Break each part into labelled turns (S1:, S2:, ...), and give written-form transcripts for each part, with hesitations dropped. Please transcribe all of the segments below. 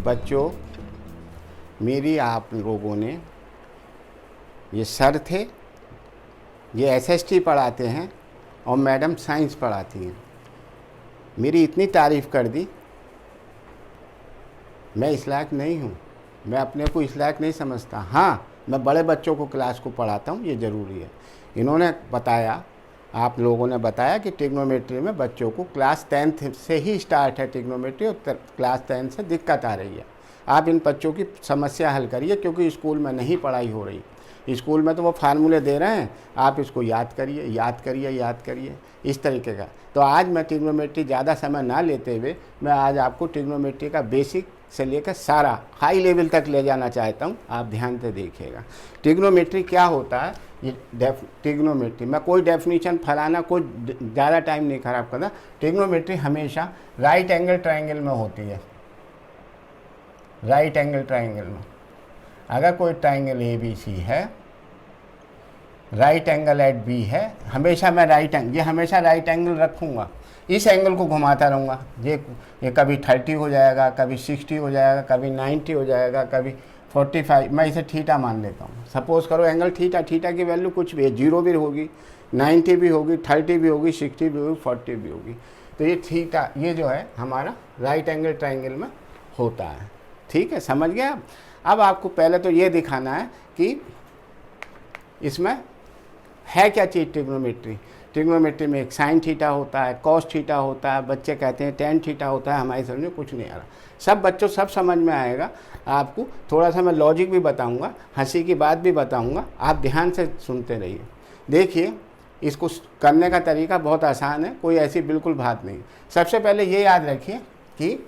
S1: बच्चों, मेरी आप लोगों ने, ये सर थे, ये एसएसटी पढ़ाते हैं और मैडम साइंस पढ़ाती हैं, मेरी इतनी तारीफ़ कर दी। मैं इस लायक नहीं हूँ, मैं अपने को इस लायक नहीं समझता। हाँ, मैं बड़े बच्चों को क्लास को पढ़ाता हूँ, ये ज़रूरी है। इन्होंने बताया, आप लोगों ने बताया कि ट्रिग्नोमेट्री में बच्चों को क्लास 10th से ही स्टार्ट है ट्रिग्नोमेट्री, और क्लास 10 से दिक्कत आ रही है। आप इन बच्चों की समस्या हल करिए, क्योंकि स्कूल में नहीं पढ़ाई हो रही। स्कूल में तो वो फार्मूले दे रहे हैं, आप इसको याद करिए, याद करिए, याद करिए, इस तरीके का। तो आज मैं ट्रिग्नोमेट्री ज़्यादा समय ना लेते हुए मैं आज आपको ट्रिग्नोमेट्री का बेसिक से लेकर सारा हाई लेवल तक ले जाना चाहता हूँ। आप ध्यान से देखिएगा ट्रिग्नोमेट्री क्या होता है। ये ट्रिग्नोमेट्री, मैं कोई डेफिनेशन फलाना, कोई ज़्यादा टाइम नहीं खराब करना। ट्रिग्नोमेट्री हमेशा राइट एंगल ट्रायंगल में होती है। राइट एंगल ट्रायंगल में अगर कोई ट्रायंगल ABC है, राइट एंगल एट B है, हमेशा मैं ये हमेशा राइट एंगल रखूँगा, इस एंगल को घुमाता रहूँगा। ये कभी 30 हो जाएगा, कभी 60 हो जाएगा, कभी 90 हो जाएगा, कभी 45। मैं इसे थीटा मान लेता हूँ। सपोज़ करो एंगल थीटा की वैल्यू कुछ भी है, 0 भी होगी, 90 भी होगी, 30 भी होगी, 60 भी होगी, 40 भी होगी। तो ये थीटा, ये जो है हमारा राइट एंगल ट्रायंगल में होता है। ठीक है, समझ गए आप। अब आपको पहले तो ये दिखाना है कि इसमें है क्या चीज़ ट्रिग्नोमेट्री। ट्रिग्नोमेट्री में एक साइन थीटा होता है, कॉस थीटा होता है, बच्चे कहते हैं टेन थीटा होता है। हमारी समझ में कुछ नहीं आ रहा। सब बच्चों सब समझ में आएगा। आपको थोड़ा सा मैं लॉजिक भी बताऊंगा, हंसी की बात भी बताऊंगा, आप ध्यान से सुनते रहिए। देखिए, इसको करने का तरीका बहुत आसान है, कोई ऐसी बिल्कुल बात नहीं। सबसे पहले ये याद रखिए कि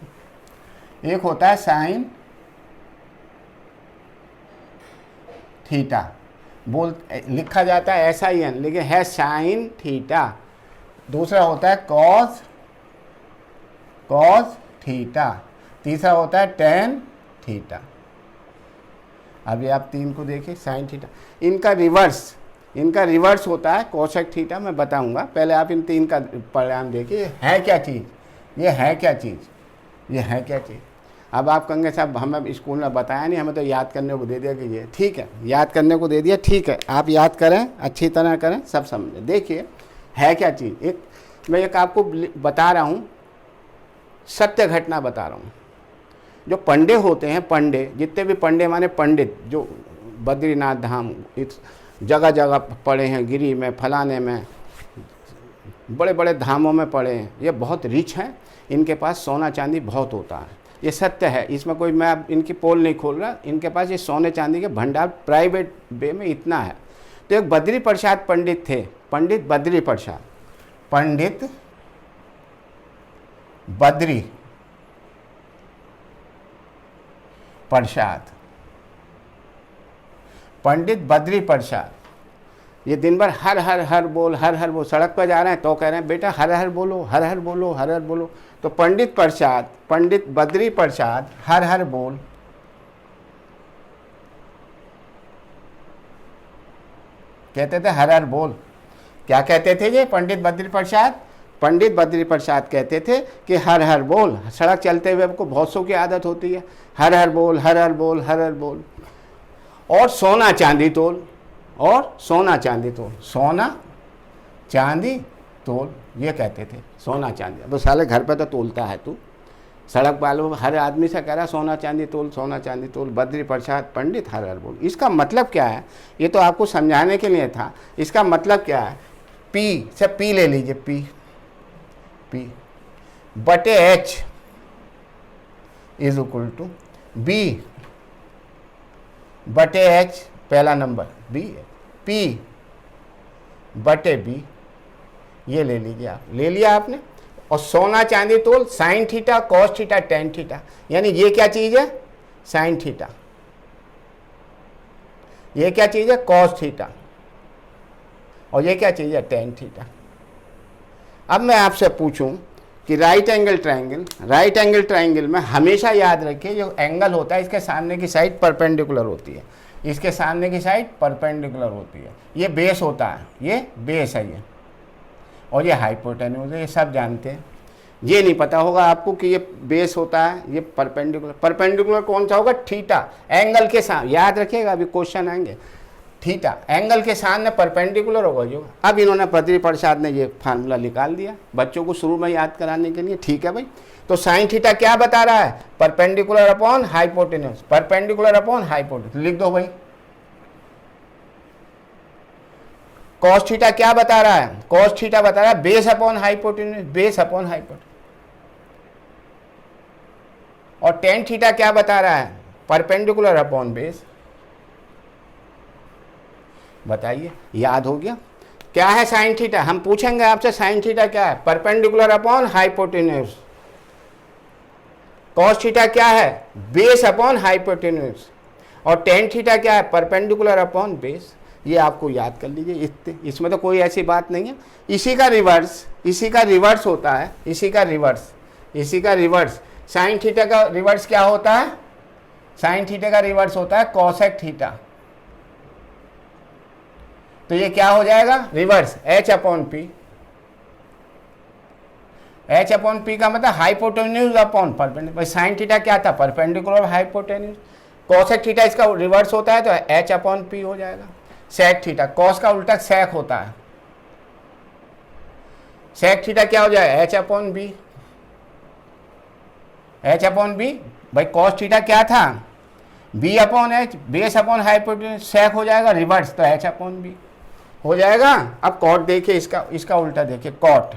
S1: एक होता है साइन थीटा, लिखा जाता है SIN, लेकिन है साइन थीटा। दूसरा होता है कॉस थीटा। तीसरा होता है टेन थीटा। अभी आप 3 को देखिए, साइन थीटा। इनका रिवर्स होता है कोसेक थीटा। मैं बताऊंगा, पहले आप इन 3 का परिणाम देखिए। है क्या चीज़, ये है क्या चीज़, ये है क्या चीज़। अब आप कहेंगे साहब हमें स्कूल में बताया नहीं, हमें तो याद करने को दे दिया कि ये ठीक है, याद करने को दे दिया, ठीक है, आप याद करें, अच्छी तरह करें, सब समझें। देखिए है क्या चीज़। मैं एक आपको बता रहा हूँ, सत्य घटना बता रहा हूँ। जो पंडे होते हैं, पंडे, जितने भी पंडे माने पंडित, जो बद्रीनाथ धाम इस जगह जगह पढ़े हैं, गिरी में, फलाने में, बड़े बड़े धामों में पढ़े हैं, ये बहुत रिच हैं, इनके पास सोना चांदी बहुत होता है। ये सत्य है, इसमें कोई, मैं अब इनकी पोल नहीं खोल रहा, इनके पास ये सोने चांदी के भंडार प्राइवेट वे में इतना है। तो एक बद्री प्रसाद पंडित थे, पंडित बद्री प्रसाद, पंडित बद्री प्रसाद, पंडित बद्री प्रसाद। ये दिन भर हर हर बोल, हर हर बोल। सड़क पर जा रहे हैं तो कह रहे हैं बेटा हर हर बोलो, हर हर बोलो, हर हर बोलो। तो पंडित बद्री प्रसाद हर हर बोल, कहते थे हर हर बोल। क्या कहते थे ये पंडित बद्री प्रसाद? पंडित बद्री प्रसाद कहते थे कि हर हर बोल। सड़क चलते हुए आपको बहुत सौ की आदत होती है, हर हर बोल, हर हर बोल, हर हर बोल। और सोना चांदी तोल, और सोना चांदी तोल, सोना चांदी तोल, ये कहते थे, सोना चांदी। अब साले घर पे तो तोलता है तू, सड़क वालों हर आदमी से कह रहा सोना चांदी तोल, सोना चांदी तोल। बद्री प्रसाद पंडित हर हर बोल। इसका मतलब क्या है, ये तो आपको समझाने के लिए था। इसका मतलब क्या है, पी से पी ले लीजिए, पी बटे H is equal to B बटे H, पहला नंबर B है, P बटे B, ये ले लीजिए आप, ले लिया आपने। और सोना चांदी तोल, sign theta, cos theta, tan theta. यानी ये क्या चीज़ है, साइन थीटा। ये क्या चीज़ है, कॉस थीटा। और ये क्या चीज़ है, टेन थीटा। अब मैं आपसे पूछूं कि राइट एंगल ट्रायंगल में हमेशा याद रखिए, जो एंगल होता है इसके सामने की साइड परपेंडिकुलर होती है, इसके सामने की साइड परपेंडिकुलर होती है। ये बेस होता है, ये बेस है ये, और ये हाइपोटेन्यूज है, ये सब जानते हैं। ये नहीं पता होगा आपको कि ये बेस होता है, ये परपेंडिकुलर। परपेंडिकुलर कौन सा होगा? थीटा, एंगल के साथ, याद रखिएगा अभी क्वेश्चन आएंगे। थीटा एंगल के सामने परपेंडिकुलर होगा जो। अब इन्होंने पृथ्वी प्रसाद ने ये फार्मूला निकाल दिया बच्चों को शुरू में याद कराने के लिए। ठीक है भाई, तो साइन थीटा क्या बता रहा है? Perpendicular upon hypotenuse, perpendicular upon hypotenuse लिख दो भाई। कॉस थीटा क्या बता रहा है? कॉस थीटा बता रहा है base upon hypotenuse, base upon hypotenuse. और टेन थीटा क्या बता रहा है? Perpendicular upon base. बताइए, याद हो गया? क्या है साइन थीटा? हम पूछेंगे आपसे साइन थीटा क्या है? Perpendicular upon hypotenuse. Cos theta क्या है? Base upon hypotenuse. और टेन थीटा क्या है? Perpendicular upon base. ये आपको याद कर लीजिए, इसमें तो कोई ऐसी बात नहीं है। इसी का रिवर्स होता है, इसी का रिवर्स साइन थीटा का रिवर्स क्या होता है? साइन थीटा का रिवर्स होता है कोसेक थीटा। तो ये क्या हो जाएगा? Reverse h upon P. h upon P का मतलब hypotenuse upon perpendicular. Sine theta क्या था? Perpendicular hypotenuse. कोसेक थीटा इसका रिवर्स होता है तो h अपॉन पी हो जाएगा। सेक थीटा, कॉस का उल्टा सेक होता है। सेक थीटा क्या हो जाएगा? h upon b. h upon b भाई, कॉस थीटा क्या था? b upon h, base upon hypotenuse. Sec हो जाएगा रिवर्स तो h अपॉन बी हो जाएगा। अब कॉट देखिए, इसका उल्टा देखिए, कॉट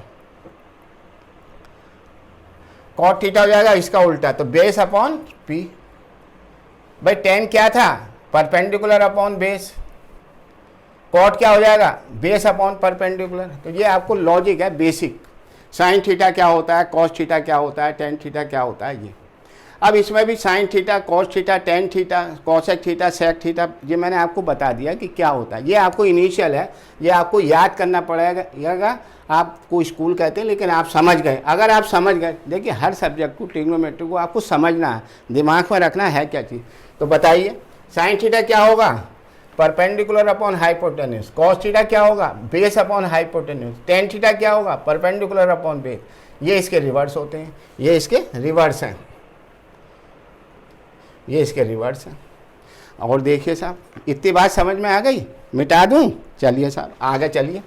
S1: थीटा हो जाएगा इसका उल्टा, तो बेस अपॉन पी। भाई टेन क्या था? Perpendicular upon base. कॉट क्या हो जाएगा? Base upon perpendicular. तो ये आपको लॉजिक है बेसिक। साइन थीटा क्या होता है, कॉस थीटा क्या होता है, टेन थीटा क्या होता है, ये। अब इसमें भी sine theta, cos theta, tan theta, cosec theta, sec theta, ये मैंने आपको बता दिया कि क्या होता है। ये आपको इनिशियल है, ये आपको याद करना पड़ेगा। आपको स्कूल कहते हैं लेकिन आप समझ गए। अगर आप समझ गए, देखिए हर सब्जेक्ट को, ट्रिग्नोमेट्री को आपको समझना है, दिमाग में रखना है क्या चीज़। तो बताइए साइन थीटा क्या होगा? Perpendicular upon hypotenuse. Cos theta क्या होगा? Base upon hypotenuse. Tan theta क्या होगा? Perpendicular upon base. ये इसके रिवर्स होते हैं, ये इसके रिवर्स हैं, ये इसके रिवर्स हैं। और देखिए साहब, इतनी बात समझ में आ गई? मिटा दूं? चलिए साहब आगे चलिए।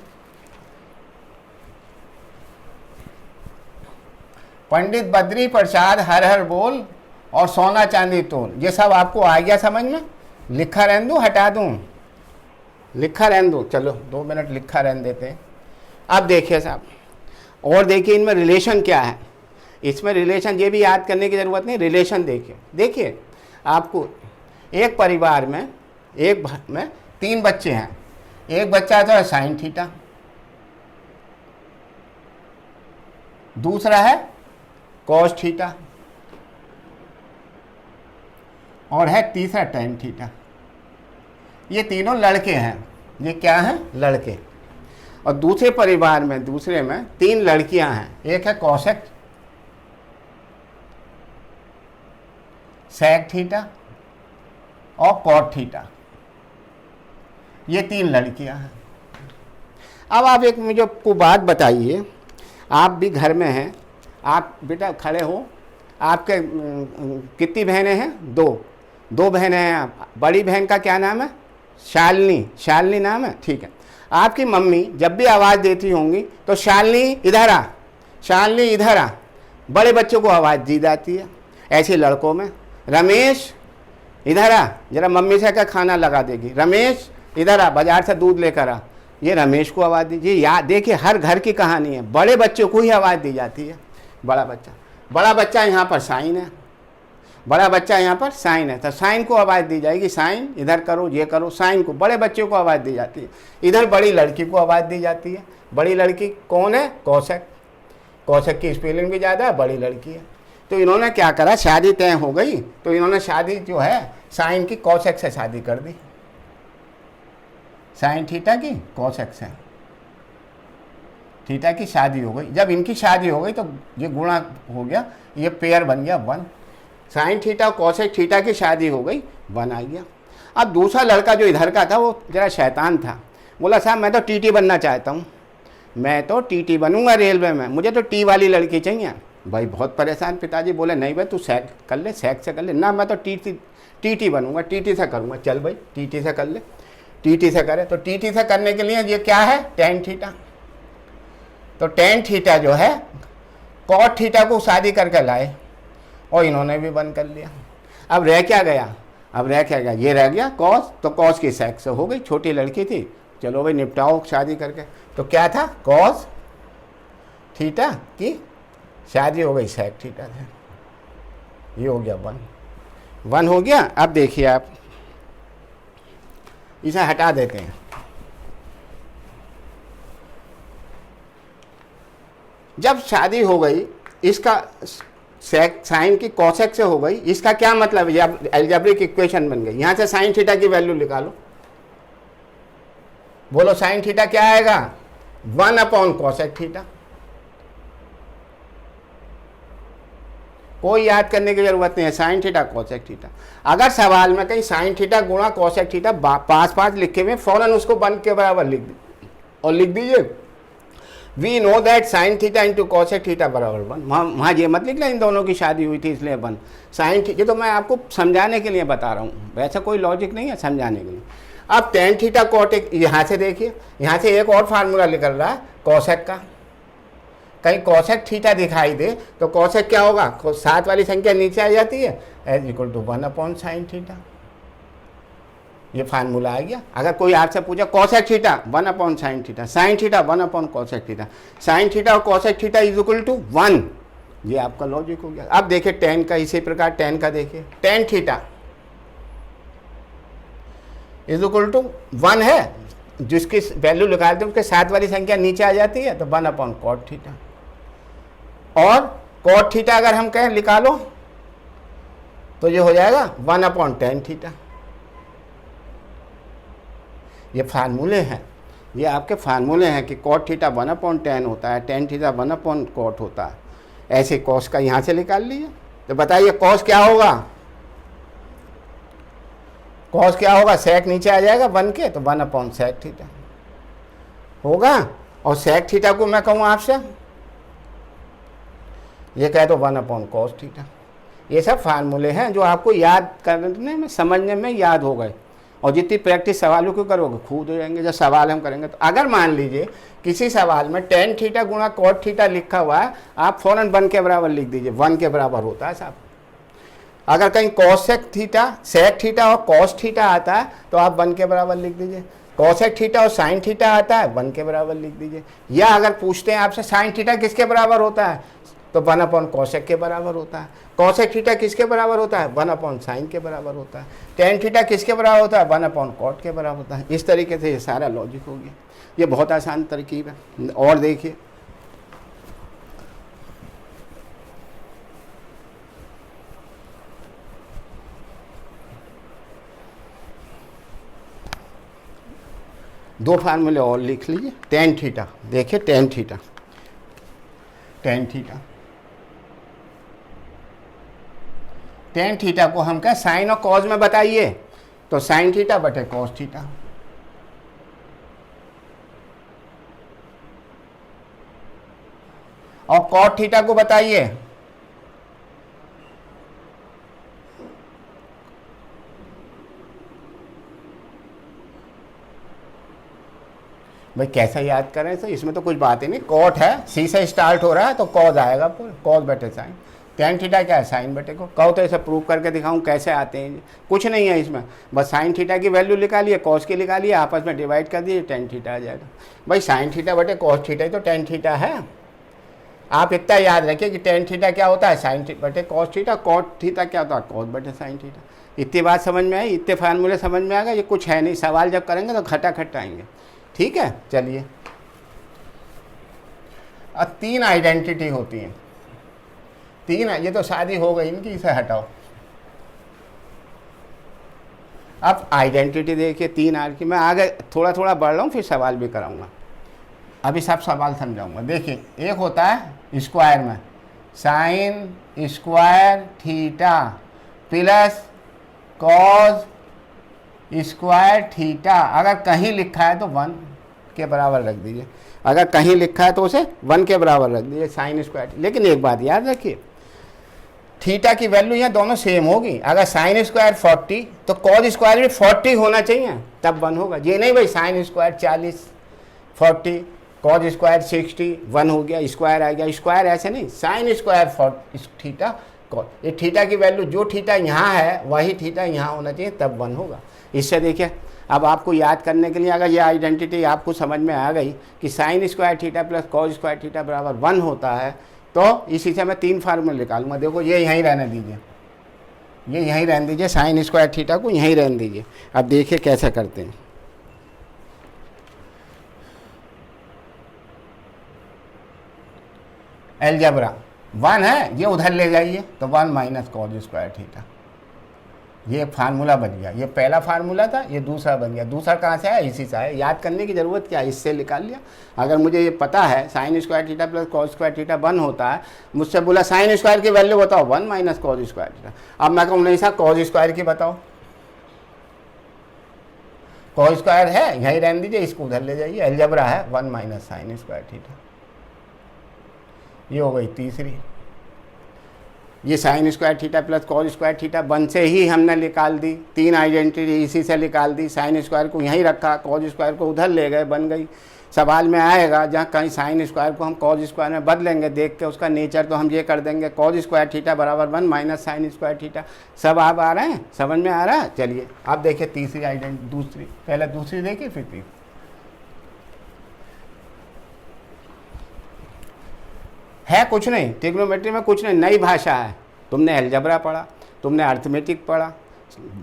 S1: पंडित बद्री प्रसाद हर हर बोल और सोना चांदी तोल, ये सब आपको आ गया समझ में? लिखा रहने दूं, हटा दूं? लिखा रहने दूं, चलो 2 मिनट लिखा रहने देते हैं। अब देखिए साहब, और देखिए इनमें रिलेशन क्या है। इसमें रिलेशन ये भी याद करने की ज़रूरत नहीं। रिलेशन देखिए आपको, एक परिवार में, एक में 3 बच्चे हैं। एक बच्चा तो है साइन थीटा, दूसरा है कॉस थीटा, और है तीसरा टेन थीटा। ये तीनों लड़के हैं। ये क्या हैं? लड़के। और दूसरे परिवार में, दूसरे में 3 लड़कियां हैं। एक है कॉसेक, सेक थीटा और कॉट थीटा। ये 3 लड़कियां हैं। अब आप एक मुझे को बात बताइए, आप भी घर में हैं, आप बेटा खड़े हो, आपके कितनी बहनें हैं? 2 बहनें हैं। आप, बड़ी बहन का क्या नाम है? शालिनी नाम है, ठीक है। आपकी मम्मी जब भी आवाज़ देती होंगी तो शालिनी इधर आ, शालिनी इधर आ, बड़े बच्चों को आवाज़ दी जाती है। ऐसे लड़कों में रमेश इधर आ, जरा मम्मी से क्या खाना लगा देगी, रमेश इधर आ, बाजार से दूध लेकर आ, ये रमेश को आवाज़ दीजिए। याद देखिए, हर घर की कहानी है, बड़े बच्चों को ही आवाज़ दी जाती है। बड़ा बच्चा यहाँ पर साइन है, बड़ा बच्चा यहाँ पर साइन है, तो साइन को आवाज़ दी जाएगी, साइन इधर करो, ये करो, साइन को, बड़े बच्चों को आवाज़ दी जाती है। इधर बड़ी लड़की को आवाज़ दी जाती है। बड़ी लड़की कौन है? कौशक की स्पेलिंग भी ज़्यादा है, बड़ी लड़की है। तो इन्होंने क्या करा, शादी तय हो गई तो इन्होंने शादी जो है साइन की कौशक से शादी कर दी, साइन थीटा की कौशक से थीटा की शादी हो गई। जब इनकी शादी हो गई तो ये गुणा हो गया, ये पेयर बन गया 1। साइन थीटा कौशक थीटा की शादी हो गई, 1 आ गया। अब दूसरा लड़का जो इधर का था वो जरा शैतान था, बोला साहब मैं तो टीटी बनना चाहता हूँ, मैं तो टीटी बनूंगा रेलवे में, मुझे तो टी वाली लड़की चाहिए। भाई बहुत परेशान, पिताजी बोले नहीं भाई तू सेक कर ले, सेक से कर ले ना, मैं तो टीटी बनूंगा, टीटी से करूंगा। चल भाई टीटी से कर ले, टीटी से करे। तो टीटी से करने के लिए ये क्या है, टेन थीटा। तो टेन थीटा जो है कॉट थीटा को शादी करके लाए और इन्होंने भी बंद कर लिया। अब रह क्या गया, अब रह क्या गया, ये रह गया कॉस। तो कॉस की सेक से हो गई, छोटी लड़की थी, चलो भाई निपटाओ शादी करके। तो क्या था, कॉस थीटा की शादी हो गई सेक थीटा से। ये हो गया वन हो गया। अब देखिए आप इसे हटा देते हैं। जब शादी हो गई, इसका सेक साइन की कोसेक से हो गई, इसका क्या मतलब है, अब एल्जेब्रिक इक्वेशन बन गई। यहां से साइन थीटा की वैल्यू निकालो, बोलो साइन थीटा क्या आएगा, 1 कोसेक थीटा। कोई याद करने की जरूरत नहीं है, साइन थीटा कोसेक थीटा। अगर सवाल में कहीं साइन थीटा गुणा कोसेक थीटा पाँच लिखे हुए, फौरन उसको 1 के बराबर लिख दीजिए और लिख दीजिए we know that sine theta into cosec theta बराबर 1। वहाँ ये मत लिखना इन दोनों की शादी हुई थी इसलिए 1 साइन थीटा। ये तो मैं आपको समझाने के लिए बता रहा हूँ, वैसा कोई लॉजिक नहीं है, समझाने के लिए। अब टेन थीटा कोटेक, यहाँ से देखिए, यहाँ से एक और फार्मूला निकल रहा है कोसेक का। कहीं कोसेक थीटा दिखाई दे तो कोसेक क्या होगा, 7 वाली संख्या नीचे आ जाती है, as equal to 1 sine theta. ये फार्मूला आ गया। अगर कोई आपसे पूछा cosec theta 1 sine theta, sine theta 1 cosec theta, sine theta और cosec theta is equal to 1, ये आपका लॉजिक हो गया। अब देखिए टेन का, इसी प्रकार टेन का देखिए, tan theta is equal to 1 है, जिसकी वैल्यू निकालते हैं उसके 7 वाली संख्या नीचे आ जाती है, तो 1 कॉट थीटा। और कॉट थीटा अगर हम कहें निकालो तो ये हो जाएगा 1 टेन थीटा। ये फार्मूले हैं, ये आपके फार्मूले हैं कि कॉट थीटा 1/10 होता है, टेन थीटा 1 कॉट होता है। ऐसे कॉस का यहाँ से निकाल लीजिए। तो बताइए कॉस क्या होगा, कॉस क्या होगा, सेक नीचे आ जाएगा 1 के, तो 1 सेक थीटा होगा। और सेक थीटा को मैं कहूँ आपसे, ये कहे तो 1 कॉस थीटा। ये सब फार्मूले हैं जो आपको याद करने में, समझने में याद हो गए। और जितनी प्रैक्टिस सवालों को करोगे खुद हो जाएंगे। जब सवाल हम करेंगे तो अगर मान लीजिए किसी सवाल में टेन थीटा गुणा कॉट थीटा लिखा हुआ है, आप फौरन 1 के बराबर लिख दीजिए, 1 के बराबर होता है साहब। अगर कहीं कोसेक थीटा, सेक थीटा और कॉस थीटा आता है तो आप 1 के बराबर लिख दीजिए। कोसेक थीटा और साइन थीटा आता है, 1 के बराबर लिख दीजिए। या अगर पूछते हैं आपसे साइन थीटा किसके बराबर होता है, तो 1 कोसेक के बराबर होता है। कोसेक थीटा किसके बराबर होता है, 1 साइन के बराबर होता है। टेन थीटा किसके बराबर होता है, 1 कॉट के बराबर होता है। इस तरीके से ये सारा लॉजिक हो गया। ये बहुत आसान तरकीब है। और देखिए दो फार्मूले और लिख लीजिए। टेन थीटा, देखिए tan theta, tan theta, tan theta को हम क्या साइन और कॉज में बताइए, तो साइन थीटा बटे कॉस थीटा। और कॉट थीटा को बताइए, भाई कैसा याद करें सर, इसमें तो कुछ बात ही नहीं। कॉट है, सी से स्टार्ट हो रहा है तो कॉज आएगा, कॉज बटे साइन। टेन थीटा क्या है, साइन बटे को। कहो तो ऐसे प्रूव करके दिखाऊं कैसे आते हैं, कुछ नहीं है इसमें, बस साइन थीटा की वैल्यू निकालिए, कॉस की निकालिए, आपस में डिवाइड कर दिए, टेन थीटा आ जाएगा। भाई साइन थीटा बटे कॉस थीटा ही तो टेन थीटा है। आप इतना याद रखिए कि टेन थीटा क्या होता है, साइन बटे कॉस थीटा, कॉट थीटा क्या होता है, कॉस बटे साइन थीटा। इतनी बात समझ में आई, इतने फार्मूले समझ में आ गए। ये कुछ है नहीं, सवाल जब करेंगे तो खटाखट आएंगे। ठीक है, चलिए। अब 3 आइडेंटिटी होती हैं, 3 ये तो शादी हो गई इनकी, इसे हटाओ। अब आइडेंटिटी देखिए 3 आर की। मैं आगे थोड़ा थोड़ा बढ़ रहा हूँ, फिर सवाल भी कराऊंगा। अभी सब सवाल समझाऊंगा। देखिए एक होता है स्क्वायर में sine square theta plus cos square theta. अगर कहीं लिखा है तो 1, के बराबर रख दीजिए, अगर कहीं लिखा है तो उसे 1 के बराबर रख दीजिए साइन स्क्वायर। लेकिन एक बात याद रखिए, थीटा की वैल्यू यहाँ दोनों सेम होगी। अगर साइन स्क्वायर 40 तो कॉज स्क्वायर भी 40 होना चाहिए, तब 1 होगा। ये नहीं भाई साइन स्क्वायर 40 40 कॉज स्क्वायर 60 1 हो गया, स्क्वायर आ गया। स्क्वायर ऐसे नहीं, साइन स्क्वायर थीटा कॉज, ये थीटा की वैल्यू जो थीटा यहाँ है वही थीटा यहाँ होना चाहिए, तब 1 होगा। इससे देखिए अब आपको याद करने के लिए अगर ये आइडेंटिटी आपको समझ में आ गई कि sine square theta plus cos square theta बराबर 1 होता है, तो इसी से मैं 3 फार्मूले निकालूंगा। देखो ये यहीं रहने दीजिए, ये यहीं रहने दीजिए, साइन स्क्वायर थीटा को यहीं रहने दीजिए। अब देखिए कैसे करते हैं। एलजेब्रा 1 है, ये उधर ले जाइए तो 1 माइनस कॉज स्क्वायर थीटा, ये फार्मूला बन गया। ये पहला फार्मूला था, ये दूसरा बन गया। दूसरा कहाँ से आया? इसी से आया। याद करने की ज़रूरत क्या है, इससे निकाल लिया। अगर मुझे ये पता है sine square theta plus cos square theta 1 होता है, मुझसे बोला साइन स्क्वायर की वैल्यू बताओ, 1 माइनस कॉज स्क्वायर थीटा। अब मैं कहूँ नहीं साहब कॉज स्क्वायर की बताओ, कॉज स्क्वायर है यहीं रहने दीजिए, इसको उधर ले जाइए। एलजेब्रा है 1 माइनस साइन स्क्वायर थीटा, ये हो गई तीसरी। ये sine square theta plus cos square theta 1 से ही हमने निकाल दी, 3 आइडेंटिटी इसी से निकाल दी। साइन स्क्वायर को यहीं रखा, कॉज स्क्वायर को उधर ले गए, बन गई। सवाल में आएगा जहाँ कहीं साइन स्क्वायर को हम कॉज स्क्वायर में बदलेंगे, देख के उसका नेचर, तो हम ये कर देंगे कॉज स्क्वायर थीटा बराबर 1 माइनस साइन स्क्वायर थीटा। सब आप आ रहे हैं, समझ में आ रहा है? चलिए अब देखिए तीसरी आइडेंटिटी, दूसरी, पहले दूसरी देखिए फिर तीसरी। है कुछ नहीं, ट्रिग्नोमेट्री में कुछ नहीं, नई भाषा है। तुमने अलजेब्रा पढ़ा, तुमने अर्थमेटिक पढ़ा,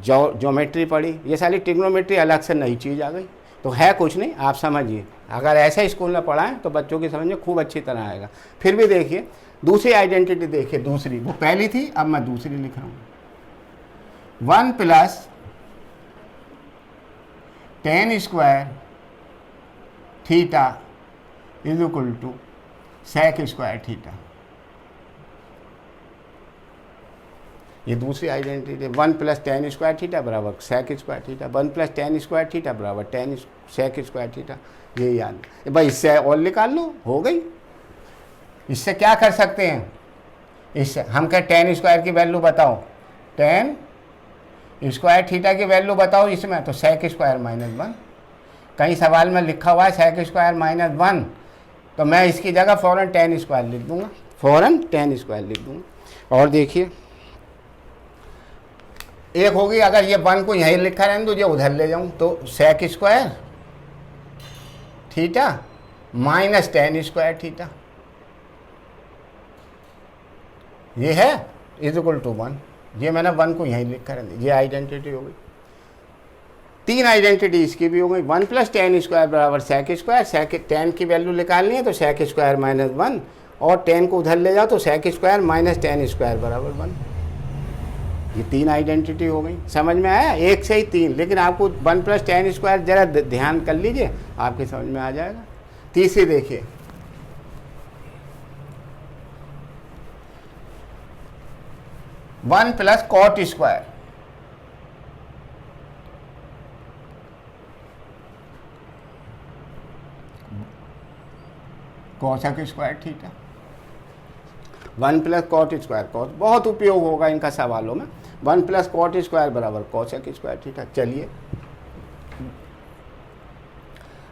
S1: ज्योमेट्री पढ़ी, ये सारी ट्रिग्नोमेट्री अलग से नई चीज़ आ गई। तो है कुछ नहीं, आप समझिए। अगर ऐसे स्कूल में पढ़ाएं तो बच्चों की समझ में खूब अच्छी तरह आएगा। फिर भी देखिए दूसरी आइडेंटिटी देखिए, दूसरी, वो पहली थी, अब मैं दूसरी लिख रहा हूँ। 1 plus tan square theta is equal to sec square theta. ये दूसरी identity, 1 plus tan square theta बराबर sec square theta, 1 plus tan square theta बराबर tan सेक स्क्वायर थीटा। ये याद भाई, इससे और निकाल लो, हो गई। इससे क्या कर सकते हैं, इससे हम कहें tan स्क्वायर की वैल्यू बताओ, tan स्क्वायर थीटा की वैल्यू बताओ इसमें, तो सेक स्क्वायर माइनस 1। कहीं सवाल में लिखा हुआ है सेक स्क्वायर माइनस 1, तो मैं इसकी जगह फ़ौरन tan स्क्वायर लिख दूंगा, फ़ौरन tan स्क्वायर लिख दूंगा। और देखिए एक होगी, अगर ये 1 को यहीं लिखा रहने तो ये उधर ले जाऊं, तो sec square theta minus tan square theta, ये है इज इक्वल टू 1। ये मैंने 1 को यहीं लिखा रहने, ये आइडेंटिटी हो गई। 3 आइडेंटिटी इसकी भी हो गई। 1 प्लस tan स्क्वायर बराबर सेक स्क्वायर, सेक tan की वैल्यू निकालनी है तो सेक स्क्वायर माइनस 1, और tan को उधर ले जाओ तो sec square minus tan square बराबर 1। ये 3 आइडेंटिटी हो गई। समझ में आया? एक से ही 3, लेकिन आपको 1 प्लस tan स्क्वायर जरा ध्यान कर लीजिए, आपके समझ में आ जाएगा। तीसरी देखिए, one plus cot square, cosec square theta, 1 plus cot square, कॉस बहुत उपयोग होगा इनका सवालों में। 1 प्लस कॉट स्क्वायर बराबर कोसेक स्क्वायर थीटा। चलिए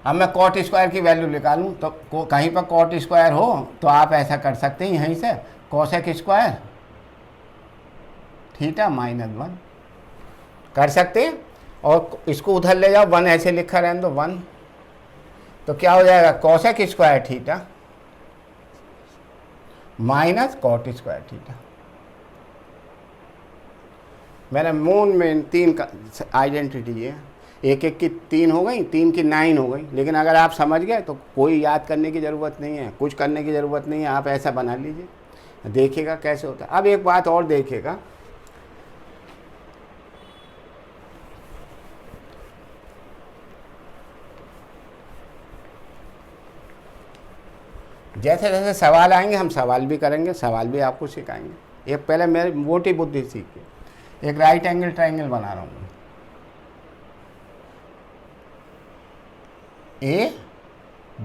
S1: अब मैं कॉट स्क्वायर की वैल्यू निकालूं, तो कहीं पर कॉट स्क्वायर हो तो आप ऐसा कर सकते हैं, यहीं से कोसेक स्क्वायर थीटा माइनस 1 कर सकते हैं, और इसको उधर ले जाओ, 1 ऐसे लिखा रहने दो 1, तो क्या हो जाएगा cosec square theta minus cot square theta. मेरे मून में 3 का आइडेंटिटी है, एक एक की 3 हो गई, 3 की 9 हो गई। लेकिन अगर आप समझ गए तो कोई याद करने की ज़रूरत नहीं है, कुछ करने की ज़रूरत नहीं है, आप ऐसा बना लीजिए, देखिएगा कैसे होता है। अब एक बात और देखिएगा, जैसे जैसे सवाल आएंगे हम सवाल भी करेंगे, सवाल भी आपको सिखाएंगे। एक पहले मेरी मोटी बुद्धि सीखिए। एक राइट एंगल ट्रायंगल बना रहा हूँ, ए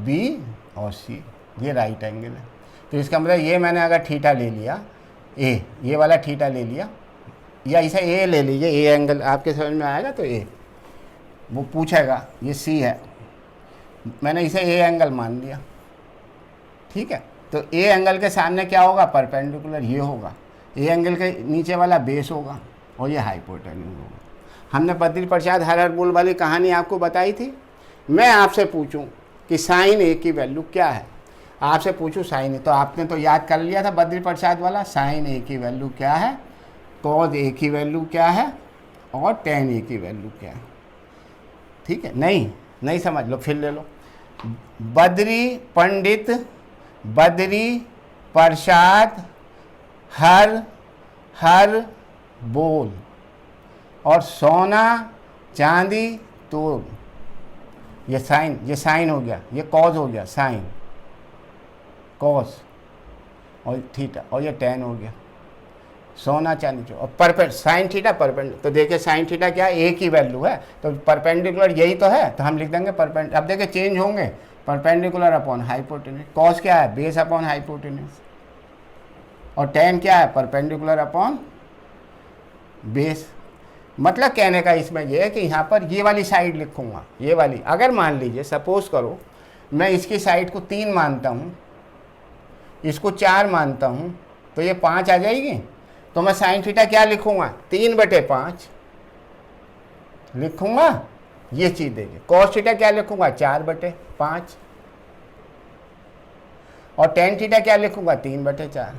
S1: बी और सी, ये राइट एंगल है। तो इसका मतलब ये मैंने अगर थीटा ले लिया ए, ये वाला थीटा ले लिया, या इसे ए ले लीजिए, ए एंगल आपके समझ में आएगा तो ए, वो पूछेगा ये सी है, मैंने इसे ए एंगल मान लिया, ठीक है। तो ए एंगल के सामने क्या होगा, परपेंडिकुलर ये होगा, ए एंगल के नीचे वाला बेस होगा और ये हाइपोटेन्यूज होगा। हमने बद्री प्रसाद हाइपरबोला वाली कहानी आपको बताई थी। मैं आपसे पूछूं कि साइन ए की वैल्यू क्या है, आपसे पूछूं साइन ए, तो आपने तो याद कर लिया था बद्री प्रसाद वाला, साइन ए की वैल्यू क्या है, कॉज ए की वैल्यू क्या है और टेन ए की वैल्यू क्या है, ठीक है। नहीं समझ लो, फिर ले लो। बद्री पंडित, बद्री प्रसाद हर बोल और सोना चांदी तोल, ये साइन हो गया, ये कॉज हो गया, साइन कॉज और थीटा, और ये टेन हो गया, सोना चांदी और परपेंड साइन थीटा परपेंड। तो देखिए साइन थीटा क्या है, ए की वैल्यू है, तो परपेंडिकुलर यही तो है, तो हम लिख देंगे परपेंड। अब देखिए चेंज होंगे, परपेंडिकुलर अपॉन हाइपोटेन्यूज, कॉस क्या है, बेस अपॉन हाइपोटेन्यूज, और टेन क्या है, परपेंडिकुलर अपॉन बेस। मतलब कहने का इसमें यह है कि यहाँ पर ये वाली साइड लिखूंगा, ये वाली, अगर मान लीजिए सपोज करो मैं इसकी साइड को 3 मानता हूँ, इसको 4 मानता हूँ, तो ये 5 आ जाएगी, तो मैं साइन थीटा क्या लिखूंगा, 3/5 लिखूंगा, ये चीज देखिए। कॉस थीटा क्या लिखूंगा, 4/5, और टेन थीटा क्या लिखूंगा, 3/4।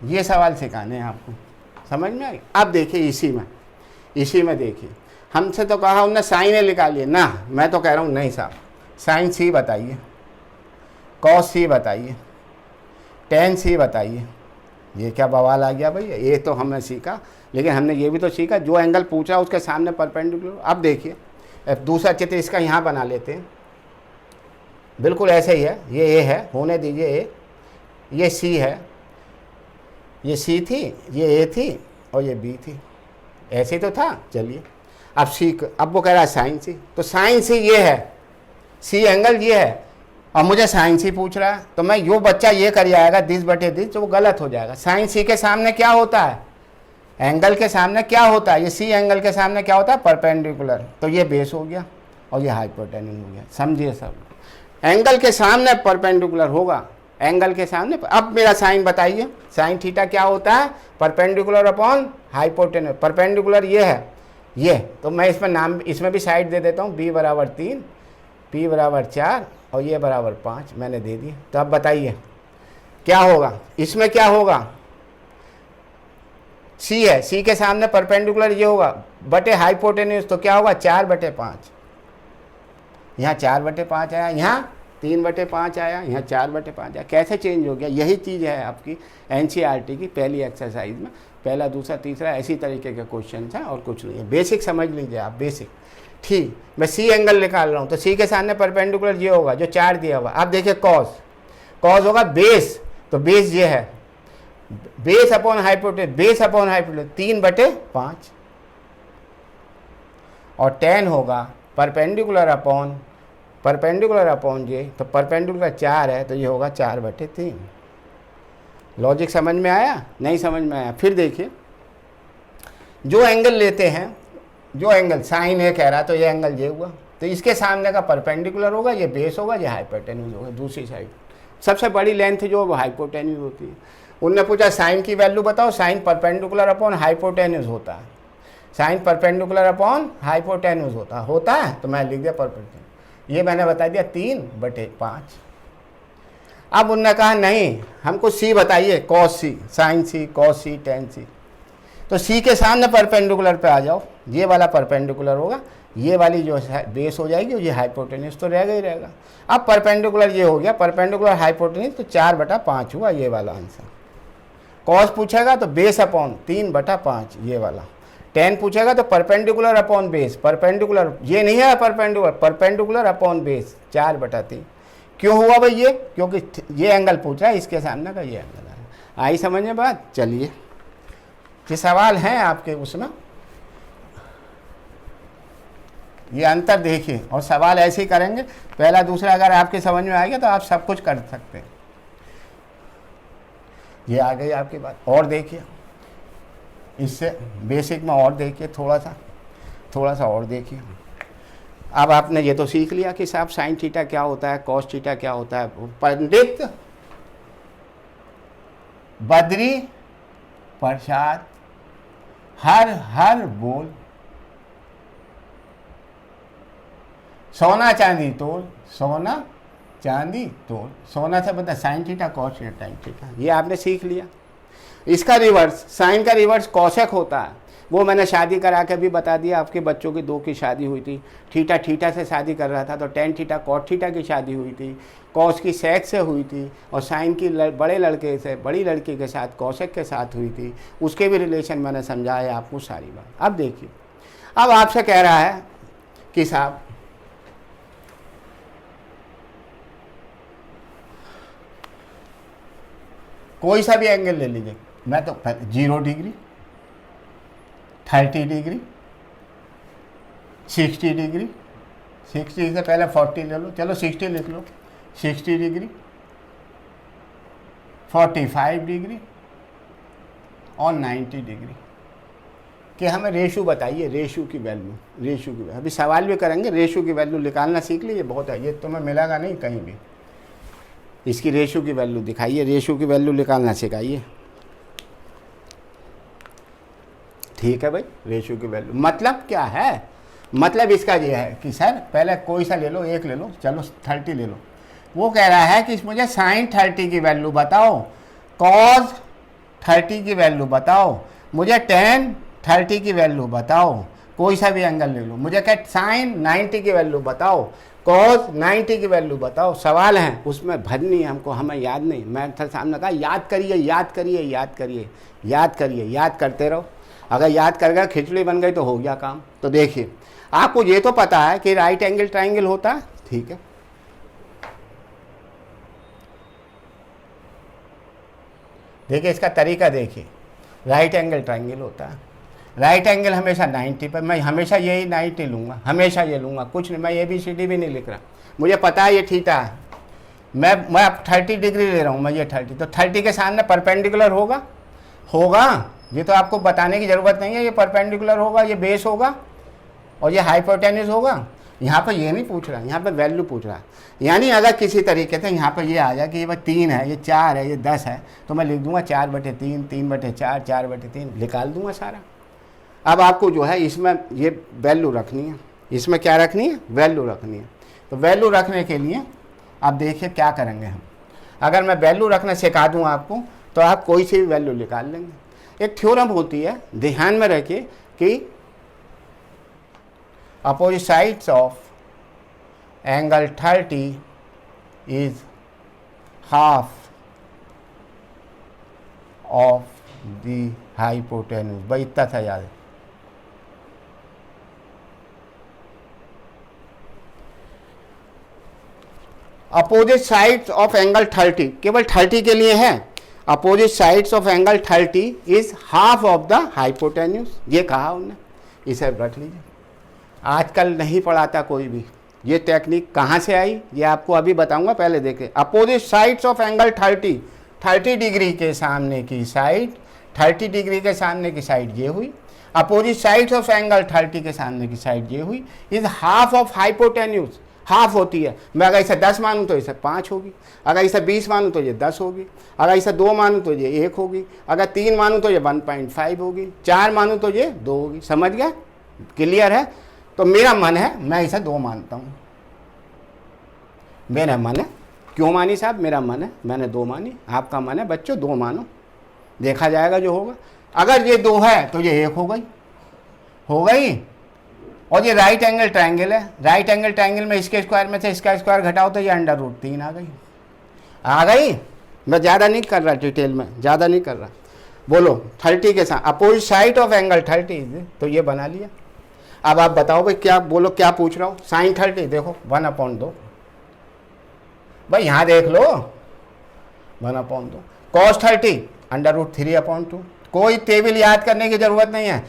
S1: ये सवाल सिखाने हैं आपको, समझ में आई। अब देखिए इसी में देखिए, हमसे तो कहा उन्होंने साइन ए निकालिए ना, मैं तो कह रहा हूँ नहीं साहब, साइन सी बताइए, कॉस सी बताइए, टेन सी बताइए। ये क्या बवाल आ गया भैया, ये तो हमने सीखा, लेकिन हमने ये भी तो सीखा जो एंगल पूछा उसके सामने परपेंडिकुलर। अब देखिए दूसरा चित्र इसका यहाँ बना लेते हैं, बिल्कुल ऐसे ही है, ये ए है, होने दीजिए ए, ये सी है, ये सी थी, ये ए थी और ये बी थी, ऐसे तो था। चलिए अब सी, अब वो कह रहा है साइन सी, तो साइन सी ये है, सी एंगल ये है, और मुझे साइन सी पूछ रहा है, तो मैं यो बच्चा ये कर जाएगा 10/10, तो वो गलत हो जाएगा। साइन सी के सामने क्या होता है, एंगल के सामने क्या होता है, ये सी एंगल के सामने क्या होता है, परपेंडिकुलर, तो ये बेस हो गया और ये हाइपोटेन्यूज हो गया। समझिए सब, एंगल के सामने परपेंडिकुलर होगा, एंगल के सामने। अब मेरा साइन बताइए, साइन थीटा क्या होता है, परपेंडिकुलर अपॉन हाइपोटेन्यूज। परपेंडिकुलर ये है, ये, तो मैं इसमें नाम, इसमें भी साइड दे देता हूँ, b = 3, p = 4 और ये = 5 मैंने दे दिए। तो अब बताइए क्या होगा, इसमें क्या होगा, c है, c के सामने परपेंडिकुलर ये होगा बटे हाइपोटेन्यूज, तो क्या होगा 4/5, यहाँ 4/5 आया, यहाँ 3/5 आया, यहाँ 4/5 आया। कैसे चेंज हो गया, यही चीज़ है आपकी NCERT की पहली एक्सरसाइज में, पहला दूसरा तीसरा ऐसी तरीके के क्वेश्चन है और कुछ नहीं है। बेसिक समझ लीजिए आप, बेसिक। ठीक, मैं सी एंगल निकाल रहा हूँ, तो सी के सामने परपेंडिकुलर ये होगा जो 4 दिया हुआ। अब देखिए कॉस होगा बेस, तो बेस ये है, base upon hypotenuse, base upon hypotenuse 3/5, और टेन होगा परपेंडिकुलर अपॉन ये, तो परपेंडिकुलर 4 है, तो ये होगा 4/3। लॉजिक समझ में आया, नहीं समझ में आया। फिर देखिए जो एंगल लेते हैं, जो एंगल साइन ए कह रहा, तो ये एंगल ये हुआ, तो इसके सामने का परपेंडिकुलर होगा, ये बेस होगा, ये हाइपोटेन्यूज होगा। दूसरी साइड सबसे बड़ी लेंथ जो वो हाइपोटेन्यूज होती है। उनने पूछा साइन की वैल्यू बताओ, साइन परपेंडिकुलर अपॉन हाइपोटेन्यूज होता है, साइन परपेंडिकुलर अपॉन हाइपोटेन्यूज होता है, तो मैं लिख दिया परपेंडिकुलर, ये मैंने बता दिया 3/5। अब उन्होंने कहा नहीं, हमको सी बताइए, कॉस सी, साइन सी, कॉस सी, टेन सी। तो सी के सामने परपेंडिकुलर पे आ जाओ, ये वाला परपेंडिकुलर होगा, ये वाली जो बेस हो जाएगी, ये हाइपोटेन्यूज तो रहेगा ही रहेगा। अब परपेंडिकुलर ये हो गया, परपेंडिकुलर हाइपोटेन्यूज, तो 4/5 हुआ ये वाला आंसर। कॉस पूछेगा तो बेस अपॉन 3/5 ये वाला। टेन पूछेगा तो परपेंडिकुलर अपॉन बेस, परपेंडिकुलर ये नहीं है, परपेंडिकुलर अपॉन बेस 4/3। क्यों हुआ भाई ये, क्योंकि ये एंगल पूछा है, इसके सामने का ये एंगल है। आई समझ में बात। चलिए ये सवाल है आपके उसमें, ये अंतर देखिए, और सवाल ऐसे ही करेंगे, पहला दूसरा अगर आपके समझ में आ गया तो आप सब कुछ कर सकते हैं। ये आ गई आपकी बात। और देखिए इससे बेसिक में और देखिए, थोड़ा सा और देखिए। अब आपने ये तो सीख लिया कि साहब साइन थीटा क्या होता है, कॉस थीटा क्या होता है। पंडित बद्री प्रसाद हर हर बोल, सोना चांदी तोल, सोना चांदी तोल। सोना से बता साइन थीटा, कॉस थीटा, टाइन थीटा, ये आपने सीख लिया। इसका रिवर्स, साइन का रिवर्स कौशक होता है, वो मैंने शादी करा के भी बता दिया। आपके बच्चों की 2 की शादी हुई थी, थीटा थीटा से शादी कर रहा था तो टेन थीटा कॉट थीटा की शादी हुई थी, कॉस की सेक से हुई थी, और साइन की बड़े लड़के से बड़ी लड़की के साथ कौशक के साथ हुई थी, उसके भी रिलेशन मैंने समझाया आपको सारी बात। अब देखिए, अब आपसे कह रहा है कि साहब कोई सा भी एंगल ले लीजिए, मैं तो 0 डिग्री, 30 डिग्री, 60 डिग्री, 60 से पहले 40 ले लो, चलो 60 लिख लो, 60 डिग्री, 45 डिग्री और 90 डिग्री कि हमें रेशो बताइए, रेशो की वैल्यू। अभी सवाल भी करेंगे, रेशो की वैल्यू निकालना सीख लीजिए, बहुत है, ये तुम्हें मिलेगा नहीं कहीं भी। इसकी रेशो की वैल्यू दिखाइए, रेशो की वैल्यू निकालना सिखाइए। ठीक है भाई, रेशो की वैल्यू मतलब क्या है? मतलब इसका ये है कि सर पहले कोई सा ले लो, एक ले लो, चलो 30 ले लो। वो कह रहा है कि मुझे साइन 30 की वैल्यू बताओ, कॉस 30 की वैल्यू बताओ, मुझे टेन 30 की वैल्यू बताओ, कोई सा भी एंगल ले लो। मुझे क्या साइन 90 की वैल्यू बताओ, कॉस 90 की वैल्यू बताओ। सवाल है उसमें भरनी है हमको, हमें याद नहीं। मैं था सामने कहा याद करिए, याद करिए, याद करिए, याद करिए, याद करते रहो। अगर याद कर गया, खिचड़ी बन गई तो हो गया काम। तो देखिए, आपको ये तो पता है कि राइट एंगल ट्राइंगल होता है, ठीक है। देखिए इसका तरीका देखिए, राइट एंगल ट्राइंगल होता है, राइट एंगल हमेशा 90 पर, मैं हमेशा यही 90 लूँगा, हमेशा ये लूँगा, कुछ नहीं, मैं ABCD भी नहीं लिख रहा, मुझे पता है ये थीटा है। मैं अब 30 डिग्री ले रहा हूँ, मैं ये 30, तो 30 के सामने परपेंडिकुलर होगा, ये तो आपको बताने की ज़रूरत नहीं है, ये परपेंडिकुलर होगा, ये बेस होगा और ये हाइपोटेन्यूज होगा। यहाँ पर ये नहीं पूछ रहा, यहाँ पर वैल्यू पूछ रहा है। यानी अगर किसी तरीके से यहाँ पर ये आ जाए कि ये 3 है, ये 4 है, ये 10 है, तो मैं लिख दूंगा 4/3, 3/4, 4/3, निकाल दूंगा सारा। अब आपको जो है इसमें ये वैल्यू रखनी है, इसमें क्या रखनी है, वैल्यू रखनी है। तो वैल्यू रखने के लिए आप देखिए क्या करेंगे हम। अगर मैं वैल्यू रखना सिखा दूँ आपको, तो आप कोई सी भी वैल्यू निकाल लेंगे। एक थ्योरम होती है, ध्यान में रखिए कि opposite sides of angle 30 is half of the hypotenuse। भाई इतना था याद है। अपोजिट साइड्स ऑफ एंगल 30, केवल 30 के लिए है। Opposite sides of angle 30 is half of the hypotenuse, ये कहा उन्होंने, इसे रख लीजिए। आजकल नहीं पढ़ाता कोई भी। ये टेक्निक कहाँ से आई ये आपको अभी बताऊंगा, पहले देखें। Opposite sides of angle 30 degree के सामने की साइड, 30 डिग्री के सामने की साइड ये हुई। अपोजिट साइड्स ऑफ एंगल 30 के सामने की साइड ये हुई। Is half of hypotenuse, half होती है। मैं अगर इसे 10 मानूँ तो इसे 5 होगी, अगर इसे 20 मानूँ तो ये 10 होगी, अगर इसे 2 मानूँ तो ये 1 होगी, अगर 3 मानूँ तो ये 1.5 होगी, 4 मानूँ तो ये 2 होगी। समझ गया? क्लियर है? तो मेरा मन है मैं इसे 2 मानता हूँ, मेरा मन है। क्यों मानी साहब? मेरा मन है, मैंने 2 मानी। आपका मन है बच्चों 2 मानो, देखा जाएगा जो होगा। अगर ये 2 है तो ये 1 हो गई। और ये राइट एंगल ट्रायंगल है, राइट एंगल ट्रायंगल में इसके स्क्वायर में से इसका स्क्वायर घटाओ तो ये √3 आ गई। मैं ज़्यादा नहीं कर रहा, डिटेल में ज़्यादा नहीं कर रहा। बोलो 30 के साथ अपोजिट साइड ऑफ एंगल 30, तो ये बना लिया। अब आप बताओ भाई क्या, बोलो क्या पूछ रहा हूँ। साइन 30 देखो 1/2, भाई यहाँ देख लो 1/2। कॉस 30 √3/2, कोई टेबल याद करने की जरूरत नहीं है।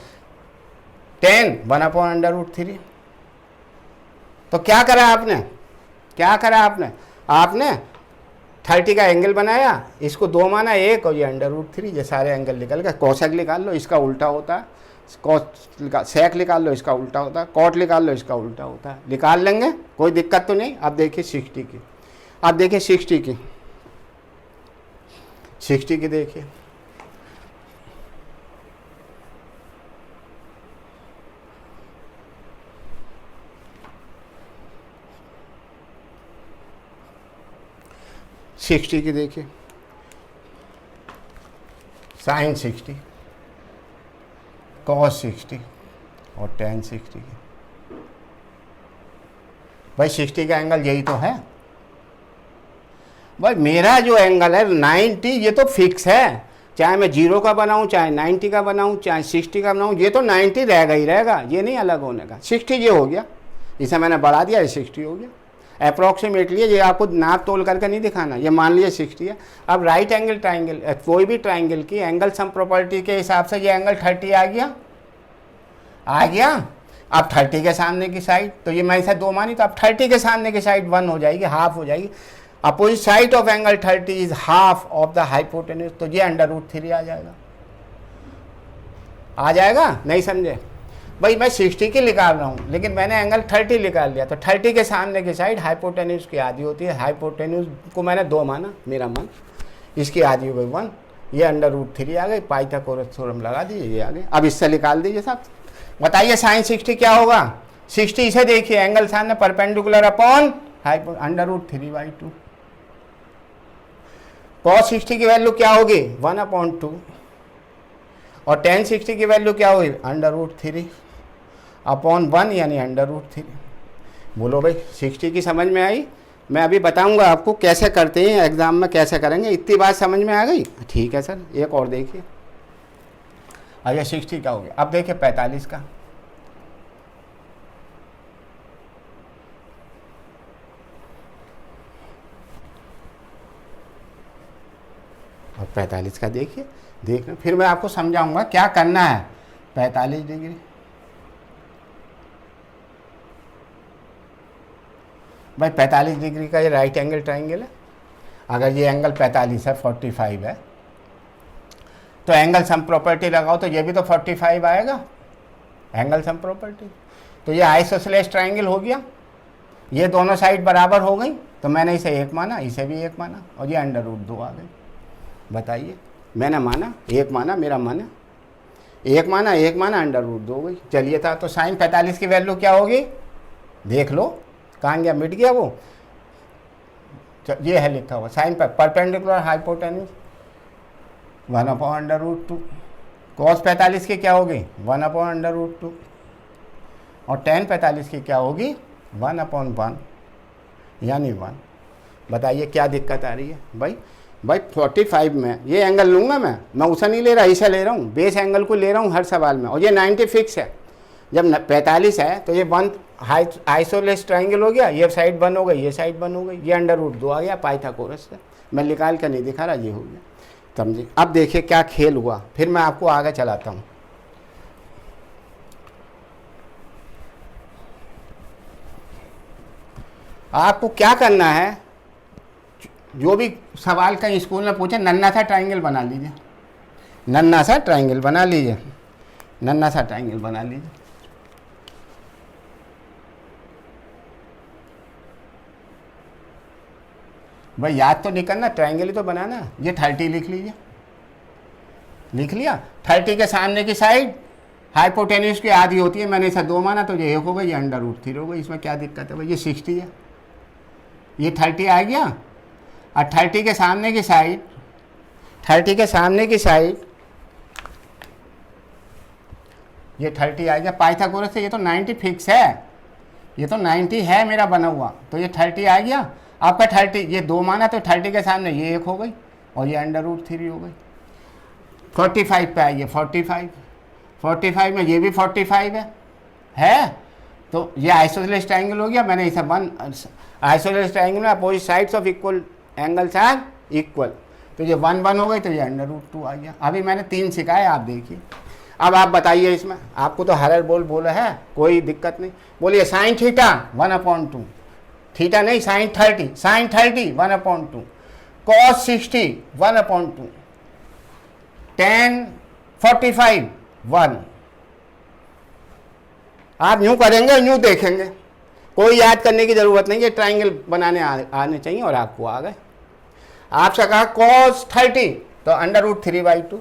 S1: 10 1/√3। तो क्या करा आपने, क्या करा आपने, आपने 30 का एंगल बनाया, इसको 2 माना, 1 और ये √3, ये सारे एंगल निकल गए। कोसेक निकाल लो, इसका उल्टा होता है, सेक निकाल लो, इसका उल्टा होता है, कॉट निकाल लो, इसका उल्टा होता है। निकाल लेंगे, कोई दिक्कत तो नहीं। अब देखिए 60 की, अब देखिए 60 की, 60 की देखिए, सिक्सटी की देखिए, साइन 60, कॉस 60 और टेन 60 की। भाई 60 का एंगल यही तो है भाई। मेरा जो एंगल है 90, ये तो फिक्स है, चाहे मैं 0 का बनाऊं, चाहे 90 का बनाऊं, चाहे 60 का बनाऊं, ये तो 90 रहेगा ही रहेगा, ये नहीं अलग होने का। 60 ये हो गया, इसे मैंने बढ़ा दिया, ये 60 हो गया अप्रॉक्सीमेटली। ये आपको नाप तोल करके नहीं दिखाना, ये मान लीजिए 60 है। अब राइट एंगल ट्राइंगल, कोई भी ट्राइंगल की एंगल सम प्रॉपर्टी के हिसाब से ये एंगल 30 आ गया, आ गया। अब 30 के सामने की साइड, तो ये मैं इसे 2 मानी, तो अब 30 के सामने की साइड 1 हो जाएगी, हाफ हो जाएगी। Opposite side of angle 30 is half of the hypotenuse, तो ये √3 आ जाएगा, आ जाएगा। नहीं समझे भाई, मैं 60 की निकाल रहा हूँ, लेकिन मैंने एंगल 30 निकाल लिया, तो 30 के सामने की साइड हाइपोटेन्यूज की आधी होती है। हाइपोटेन्यूज को मैंने 2 माना, मेरा मन, इसकी आधी हो गई 1, ये √3 आ गई। पाइथागोरस थ्योरम लगा दीजिए, ये आ गई। अब इससे निकाल दीजिए साहब, बताइए साइन 60 क्या होगा। 60 इसे देखिए, एंगल सामने परपेंडिकुलर अपॉन √3/2। कॉस 60 की वैल्यू क्या होगी, 1/2, और टेन 60 की वैल्यू क्या होगी, √3/1 यानी √3। बोलो भाई 60 की समझ में आई। मैं अभी बताऊंगा आपको कैसे करते हैं, एग्जाम में कैसे करेंगे। इतनी बात समझ में आ गई, ठीक है सर। एक और देखिए, अरे 60 का हो गया। अब देखिए 45 का, अब 45 का देखिए, देखना, फिर मैं आपको समझाऊंगा क्या करना है। 45 डिग्री, भाई 45 डिग्री का ये राइट एंगल ट्राइंगल है। अगर ये एंगल 45 है, 45 है, तो एंगल सम प्रॉपर्टी लगाओ तो ये भी तो 45 आएगा, एंगल सम प्रॉपर्टी। तो ये आइसोसेलेस ट्राइंगल हो गया, ये दोनों साइड बराबर हो गई, तो मैंने इसे 1 माना, इसे भी 1 माना, और ये √2 आ गई। बताइए, मैंने माना 1 माना, मेरा मन है 1 माना, 1 माना, √2 हो गई। चलिए था, तो साइन 45 की वैल्यू क्या होगी, देख लो, कहाँ गया, मिट गया वो। ये है लिखा हुआ, साइन पर परपेंडिकुलर हाइपोटेन्यूज 1/√2। कॉस 45 की क्या होगी, 1/√2, और टेन 45 की क्या होगी, 1/1 यानी 1। बताइए क्या दिक्कत आ रही है भाई। भाई 45 में ये एंगल लूँगा मैं उसे नहीं ले रहा, इसे ले रहा हूँ, बेस एंगल को ले रहा हूँ हर सवाल में, और ये 90 फिक्स है। जब 45 है तो ये 1 आइसोलेस ट्राइंगल हो गया, ये साइड 1 हो गई, ये साइड 1 हो गई, ये √2 आ गया पाइथागोरस से। मैं निकाल कर नहीं दिखा रहा, ये हो गया, समझे। अब देखिए क्या खेल हुआ, फिर मैं आपको आगे चलाता हूँ। आपको क्या करना है, जो भी सवाल कहीं स्कूल में पूछे, नन्ना सा ट्राइंगल बना लीजिए, नन्ना सा ट्राइंगल बना लीजिए, नन्ना सा ट्राइंगल बना लीजिए। भाई याद तो नहीं करना, ट्राइंगल ही तो बनाना। ये 30 लिख लीजिए, लिख लिया। 30 के सामने की साइड हाइपोटेन्यूज की आधी होती है, मैंने इसे 2 माना, तो ये 1 हो गई, ये √3 हो गई। इसमें क्या दिक्कत है भाई, ये 60 है, ये 30 आ गया। और 30 के सामने की साइड, 30 के सामने की साइड ये 30 आ गया पाइथागोरस से। ये तो 90 फिक्स है, ये तो 90 है मेरा बना हुआ, तो ये 30 आ गया आपका। 30 ये 2 माना, तो 30 के सामने ये 1 हो गई, और ये √3 हो गई। 45 पे आइए, 45 में ये भी 45 है, तो ये आइसोसेलेस ट्राइंगल हो गया। मैंने इसे 1 आइसोसेलेस ट्राइंगल में opposite sides of equal angles are equal, तो ये 1 हो गई, तो ये √2 आ गया। अभी मैंने 3 सिखाए, आप देखिए। अब आप बताइए, इसमें आपको तो हर बोल बोला है, कोई दिक्कत नहीं। बोलिए साइन थीटा 1/2, थीटा नहीं साइन 30, साइन 30 1/2, कॉस 60 1/2, tan 45 1। आप यूं करेंगे, यूं देखेंगे, कोई याद करने की जरूरत नहीं है, ट्राइंगल बनाने आने चाहिए और आपको आ गए। आपसे कहा cos 30 तो √3/2।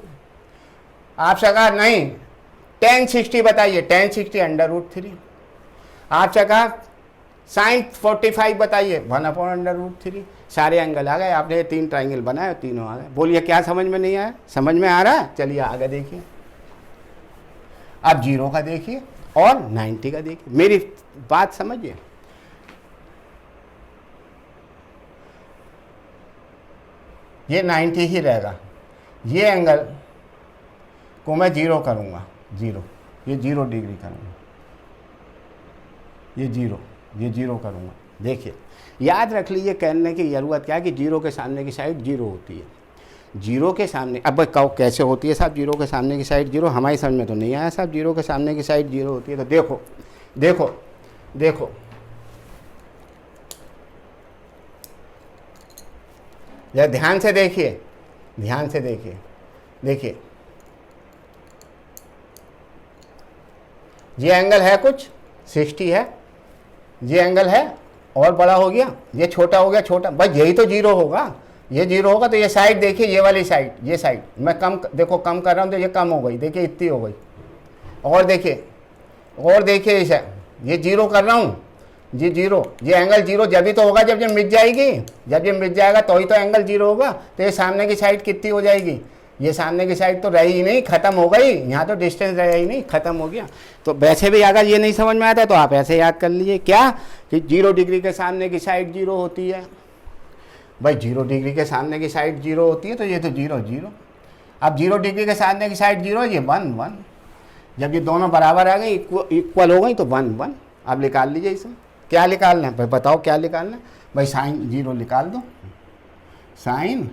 S1: आपसे कहा नहीं tan 60 बताइए, tan 60 √3। आपसे कहा sin 45 बताइए 1/√3। सारे एंगल आ गए, आपने 3 ट्राइंगल बनाए, तीनों आ गए। बोलिए क्या समझ में नहीं आया? समझ में आ रहा है? चलिए आगे देखिए। अब 0 का देखिए और 90 का देखिए, मेरी बात समझिए। ये 90 ही रहेगा, ये एंगल को मैं 0 करूंगा, 0, ये 0 डिग्री करूंगा, ये 0 करूंगा। देखिए याद रख लीजिए, कहने की ज़रूरत क्या है कि 0 के सामने की साइड 0 होती है। 0 के सामने, अब कहो कैसे होती है साहब 0 के सामने की साइड 0? हमारी समझ में तो नहीं आया साहब, 0 के सामने की साइड 0 होती है। तो देखो देखो देखो, जरा ध्यान से देखिए, ध्यान से देखिए, देखिए ये एंगल है कुछ 60 है, ये एंगल है और बड़ा हो गया, ये छोटा हो गया, छोटा, बस यही तो 0 होगा, ये 0 होगा। तो ये साइड देखिए, ये वाली साइड, ये साइड मैं कम, देखो कम कर रहा हूँ तो ये कम हो गई, देखिए इतनी हो गई। और देखिए, और देखिए इसे, ये 0 कर रहा हूँ, ये 0, ये एंगल 0 जब ही तो होगा जब ये मिट जाएगी, जब ये मिट जाएगा तो ही तो एंगल 0 होगा। तो ये सामने की साइड कितनी हो जाएगी? ये सामने की साइड तो रही ही नहीं, खत्म हो गई, यहाँ तो डिस्टेंस रहा ही नहीं, खत्म हो गया। तो वैसे भी अगर ये नहीं समझ में आता तो आप ऐसे याद कर लीजिए, क्या कि 0 डिग्री के सामने की साइड 0 होती है। भाई 0 डिग्री के सामने की साइड 0 होती है, तो ये तो 0 0। अब 0 डिग्री के सामने की साइड 0, ये 1 1। जब ये दोनों बराबर आ गई, इक्वल हो गई, तो 1 1। अब निकाल लीजिए इसमें, क्या निकालना है भाई, बताओ क्या निकालना है भाई? साइन 0 निकाल दो, साइन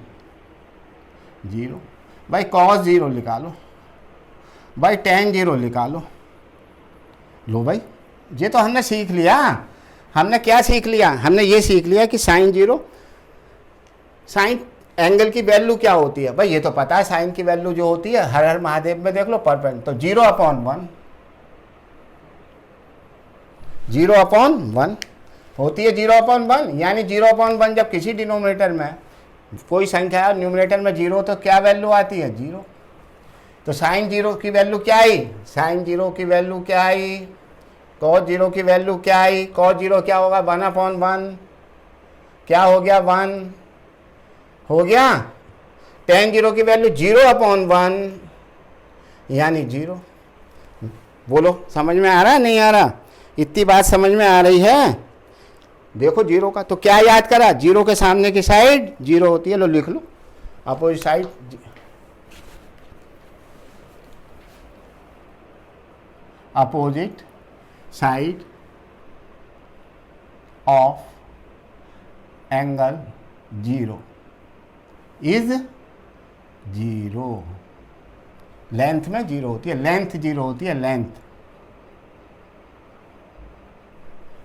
S1: 0, भाई कॉस 0 निकालो, भाई tan 0 निकालो। लो भाई, ये तो हमने सीख लिया। हमने क्या सीख लिया? हमने ये सीख लिया कि साइन 0, साइन एंगल की वैल्यू क्या होती है भाई, ये तो पता है। साइन की वैल्यू जो होती है, हर हर महादेव में देख लो, परपेंड, तो 0/1, 0/1 होती है, 0/1। यानी 0/1 जब किसी डिनोमिनेटर में कोई संख्या है, न्यूमरेटर में 0, तो क्या वैल्यू आती है? 0। तो साइन 0 की वैल्यू क्या आई? साइन 0 की वैल्यू क्या आई? कॉस 0 की वैल्यू क्या आई? कॉस 0 क्या होगा? 1/1, क्या हो गया? 1 हो गया। tan 0 की वैल्यू 0/1 यानी 0। बोलो समझ में आ रहा है नहीं आ रहा? इतनी बात समझ में आ रही है? देखो 0 का तो क्या याद करा? 0 के सामने की साइड 0 होती है। लो लिख लो, opposite side, opposite side of angle 0 is 0। Length में 0 होती है, लेंथ 0 होती है, लेंथ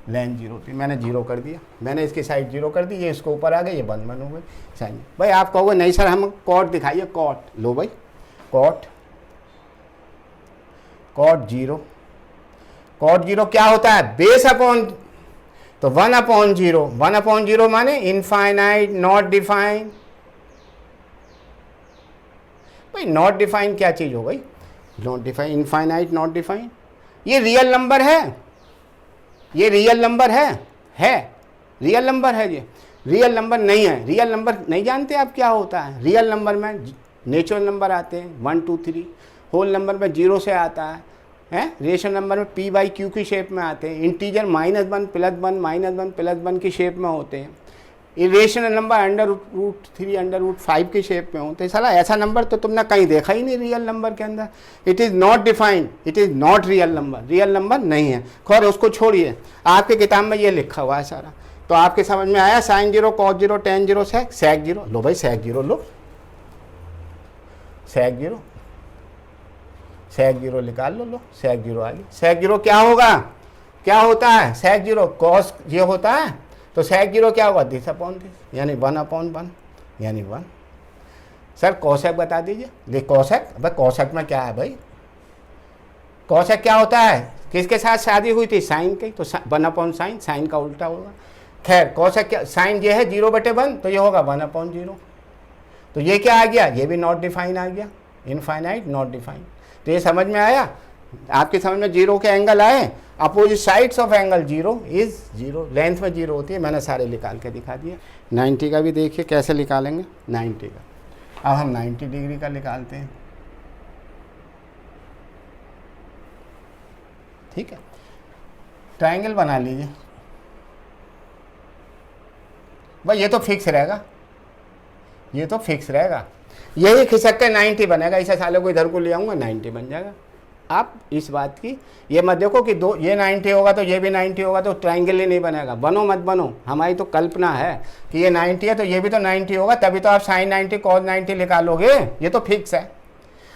S1: 0 होती है। मैंने 0 कर दिया, मैंने इसकी साइड 0 कर दी, ये इसको ऊपर आ गई, ये 1 1 हो गई साइन। भाई आप कहोगे नहीं सर हम कॉट दिखाइए, कॉट। लो भाई, कॉट 0, कॉट 0 क्या होता है? बेस अपॉन, तो 1/0, 1/0 माने इनफाइनाइट, नॉट डिफाइन। भाई नॉट डिफाइन क्या चीज हो गई? Not define, infinite, not define. ये रियल नंबर है, ये रियल नंबर है रियल नंबर है। ये रियल नंबर नहीं है। रियल नंबर नहीं जानते आप क्या होता है? रियल नंबर में नेचुरल नंबर आते हैं 1 2 3, होल नंबर में 0 से आता है, रेशनल नंबर में p/q की शेप में आते हैं, इंटीजर -1 +1 -1 +1 की शेप में होते हैं, इरेशनल नंबर √3 √5 की शेप में होते हैं। साला ऐसा नंबर तो तुमने कहीं देखा ही नहीं रियल नंबर के अंदर। It is not defined, it is not real number, real number नहीं है। खैर उसको छोड़िए, आपके किताब में ये लिखा हुआ है सारा। तो आपके समझ में आया? Sine 0, cos 0, tan 0, sec 0। लो भाई sec 0 लो, sec 0, सेक जीरो निकाल लो, सेक जीरो आ गई। सेक जीरो क्या होगा, क्या होता है सेक जीरो, कॉस ये होता है, तो सेक जीरो क्या होगा, दिस अपॉन दिस, यानी 1/1 यानी 1। सर कॉसेक बता दीजिए। देख कॉसेक, भाई कॉसेक में क्या है भाई, कॉसेक क्या होता है, किसके साथ शादी हुई थी, साइन की, तो 1/sin, साइन का उल्टा होगा। खैर कॉसेक क्या, साइन ये है 0/1, तो ये होगा 1/0। तो ये क्या आ गया, ये भी नॉट डिफाइन आ गया, इनफाइनाइट नॉट डिफाइन। तो ये समझ में आया, आपकी समझ में जीरो के एंगल आए, opposite sides of angle zero is zero, length में जीरो होती है, मैंने सारे निकाल के दिखा दिए। 90 का भी देखिए कैसे निकालेंगे, 90 का। अब हम 90 डिग्री का निकालते हैं, ठीक है। ट्रायंगल बना लीजिए भाई, ये तो फिक्स रहेगा, ये तो फिक्स रहेगा, यही खिसक के 90 बनेगा, इसे साले को इधर को ले आऊँगा 90 बन जाएगा। आप इस बात की ये मत देखो कि दो ये 90 होगा तो ये भी 90 होगा तो ट्रायंगल ही नहीं बनेगा, बनो मत बनो, हमारी तो कल्पना है कि ये 90 है तो ये भी तो 90 होगा, तभी तो आप साइन 90 कॉस 90 निकालोगे, ये तो फिक्स है।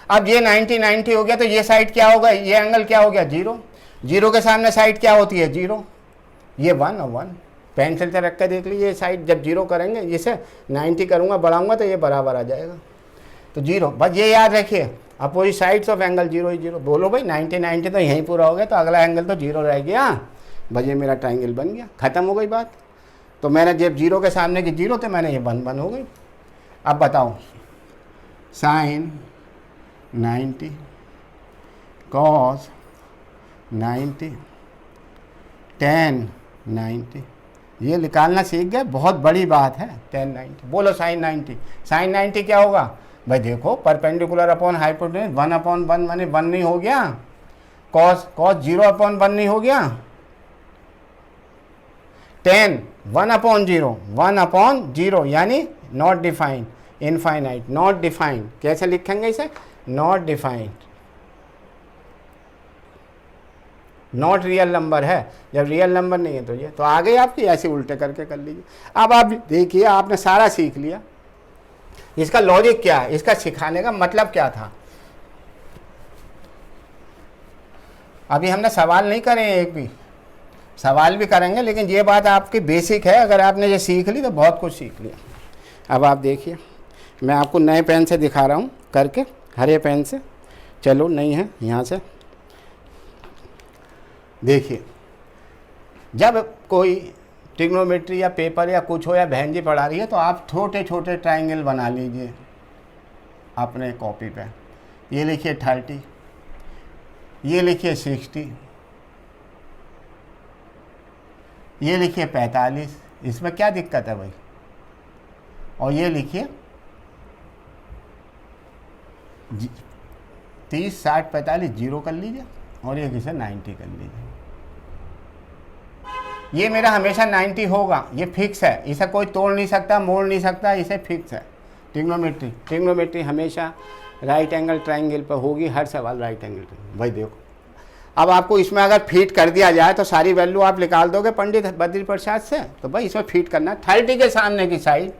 S1: अब ये 90 हो गया तो ये साइड क्या होगा, ये एंगल क्या हो गया, जीरो, जीरो के सामने साइड क्या होती है, जीरो, ये 1 और 1, पेंसिल से रख कर देख लीजिए, साइड जब जीरो करेंगे, इसे 90 करूँगा बढ़ाऊँगा तो ये बराबर आ जाएगा, तो जीरो, बस ये याद रखिए, opposite sides of angle zero he zero. बोलो भाई 90 तो यहीं पूरा हो गया, तो अगला एंगल तो जीरो रह गया, बस ये मेरा ट्रायंगल बन गया, खत्म हो गई बात। तो मैंने जब जीरो के सामने की जीरो, तो मैंने ये 1 हो गई। अब बताओ, साइन 90 कॉस 90 tan 90, ये निकालना सीख गए, बहुत बड़ी बात है। tan 90, बोलो साइन 90, साइन 90 क्या होगा भाई, देखो परपेंडिकुलर अपॉन हाइपोटेन्यूज, 1/1 माने 1 नहीं हो गया, कॉस 0/1 नहीं हो गया, tan 1/0 यानी not defined, infinite, not defined, कैसे लिखेंगे इसे, not defined, not real number है, जब रियल नंबर नहीं है तो ये तो आ गई आपकी, ऐसे उल्टे करके कर लीजिए। अब आप देखिए, आपने सारा सीख लिया, इसका लॉजिक क्या है, इसका सिखाने का मतलब क्या था। अभी हमने सवाल नहीं करे, एक भी सवाल भी करेंगे, लेकिन ये बात आपकी बेसिक है, अगर आपने ये सीख ली तो बहुत कुछ सीख लिया। अब आप देखिए, मैं आपको नए पेन से दिखा रहा हूँ करके, हरे पेन से, चलो नहीं है यहाँ से देखिए, जब कोई ट्रिग्नोमेट्री या पेपर या कुछ हो या बहन जी पढ़ा रही है, तो आप छोटे छोटे ट्रायंगल बना लीजिए अपने कॉपी पे। ये लिखिए 30, ये लिखिए 60, ये लिखिए 45, इसमें क्या दिक्कत है भाई, और ये लिखिए 30, 60, 45 जीरो कर लीजिए, और ये किसे 90 कर लीजिए। ये मेरा हमेशा 90 होगा, ये फिक्स है, इसे कोई तोड़ नहीं सकता, मोड़ नहीं सकता, इसे फिक्स है। ट्रिग्नोमेट्री हमेशा राइट एंगल ट्रायंगल पर होगी, हर सवाल राइट एंगल भाई। देखो अब आपको इसमें अगर फिट कर दिया जाए तो सारी वैल्यू आप निकाल दोगे पंडित बद्री प्रसाद से, तो भाई इसमें फिट करना। 30 के सामने की साइड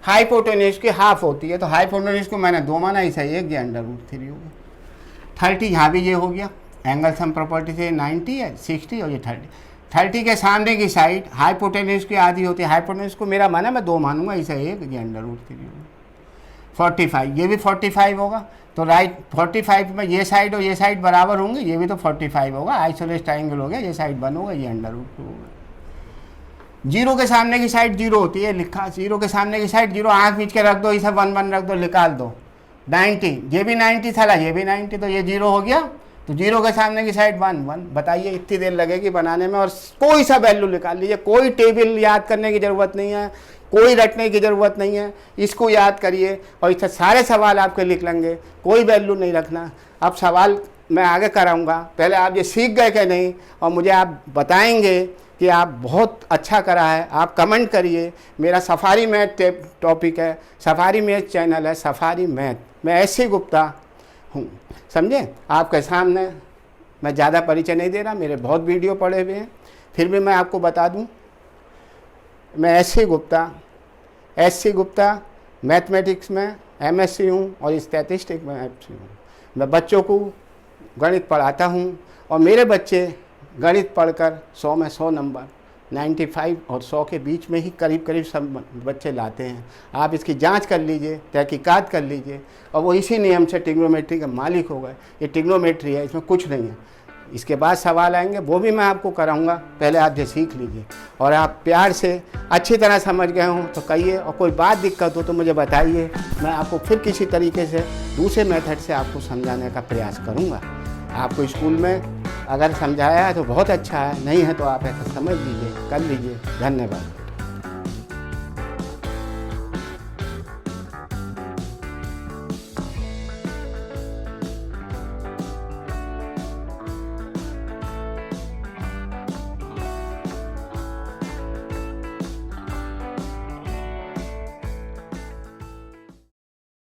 S1: हाइपोटेन्यूज की हाफ होती है, तो हाइपोटेन्यूज को मैंने 2 माना, इसे 1 या √3 होगा। 30 यहाँ भी ये हो गया, एंगल सम प्रॉपर्टी से 90 है, 60 और ये 30 के सामने की साइड हाइपोटेन्यूज की आधी होती है, हाइपोटेन्यूज को मेरा माना मैं 2 मानूंगा, इसे 1 या √3 होगा। 45 ये भी 45 होगा, तो राइट 45 में ये साइड और ये साइड बराबर होंगे, ये भी तो 45 होगा, आइसोलेस ट्रायंगल हो गया, ये साइड 1 होगा, ये √2 होगा। जीरो के सामने की साइड जीरो होती है, लिखा जीरो के सामने की साइड जीरो, आँख बीच के रख दो, इसे 1 रख दो, निकाल दो। 90 ये भी 90 था, ये भी 90, तो ये जीरो हो गया, तो जीरो के सामने की साइड 1 बताइए इतनी देर लगेगी बनाने में, और कोई सा वैल्यू निकाल लीजिए, कोई टेबल याद करने की ज़रूरत नहीं है, कोई रटने की ज़रूरत नहीं है, इसको याद करिए और इससे सारे सवाल आपके लिख लेंगे, कोई वैल्यू नहीं रखना। अब सवाल मैं आगे कराऊंगा, पहले आप ये सीख गए कि नहीं, और मुझे आप बताएंगे कि आप बहुत अच्छा करा है, आप कमेंट करिए। मेरा सफारी मैथ टॉपिक है, सफारी मैथ चैनल है, सफारी मैथ, मैं SC गुप्ता हूँ, समझे। आपके सामने मैं ज़्यादा परिचय नहीं दे रहा, मेरे बहुत वीडियो पड़े हुए हैं, फिर भी मैं आपको बता दूँ, मैं SC गुप्ता मैथमेटिक्स में MSc हूँ और स्टैटिस्टिक्स में FC हूँ। मैं बच्चों को गणित पढ़ाता हूँ और मेरे बच्चे गणित पढ़कर 100 में 100 नंबर 95 और 100 के बीच में ही करीब करीब सब बच्चे लाते हैं। आप इसकी जांच कर लीजिए, तहकीकात कर लीजिए, और वो इसी नियम से ट्रिग्नोमेट्री के मालिक हो गए। ये ट्रिग्नोमेट्री है, इसमें कुछ नहीं है। इसके बाद सवाल आएंगे, वो भी मैं आपको कराऊंगा, पहले आप ये सीख लीजिए। और आप प्यार से अच्छी तरह समझ गए हों तो कहिए, और कोई बात दिक्कत हो तो मुझे बताइए, मैं आपको फिर किसी तरीके से दूसरे मेथड से आपको समझाने का प्रयास करूँगा। आपको स्कूल में अगर समझाया है तो बहुत अच्छा है, नहीं है तो आप ऐसा समझ लीजिए, कर लीजिए। धन्यवाद।